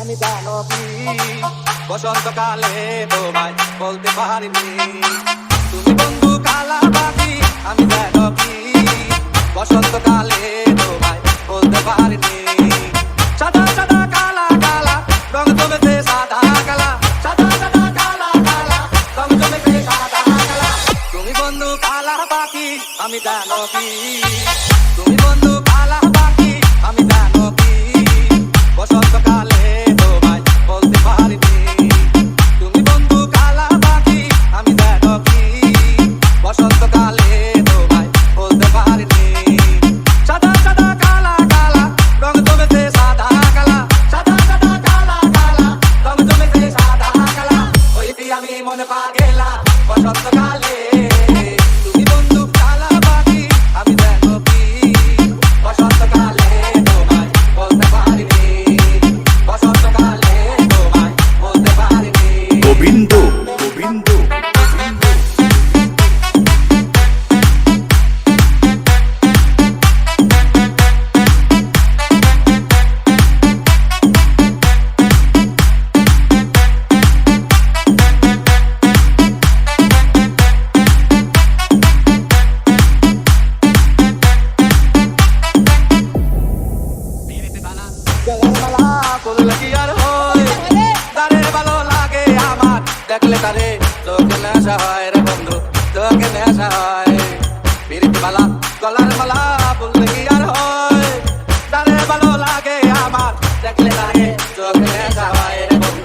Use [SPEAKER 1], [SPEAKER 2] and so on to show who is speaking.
[SPEAKER 1] আমি জানো কি বসন্তকালে তোমায় বলতে পারিনি তুমি বন্ধু কালা পাখি আমি জানো কি বসন্তকালে তোমায় বলতে পারিনি সাদা সাদা কালা কালা রং জমেছে সাদা কালা সাদা সাদা কালা কালা রং জমেছে সাদা কালা তুমি বন্ধু কালা পাখি আমি জানো কি তুমি বন্ধু কালা পাখি আমি জানো কি বসন্তকালে তোমায় বলতে পারিনি তুমি বন্ধু কালা পাখি আমি জানো কি বসন্তকালে তোমায় বলতে পারিনি সাদা সাদা কালা কালা রং জমেছে সাদা কালা সাদা সাদা কালা কালা রং জমেছে সাদা কালা ওই আমি মনে পাগেলা বসন্তকালে তুমি বন্ধু কালা পাখি আমি জানো কি বসন্তকালে তোমায় বলতে পারিনি বসন্তকালে তোমায় বলতে পারিনি
[SPEAKER 2] গোবিন্দ গোবিন্দ
[SPEAKER 1] গলামালা বললে কি আর হয় তারে ভালো লাগে আমার দেখলে তারে তোকে নেশা হয় রে বন্ধু তোকে নেশা হয় পিরিতি মালা গলার মালা বললে কি আর হয় তারে ভালো লাগে আমার দেখলে তারে তোকে নেশা হয় রে বন্ধু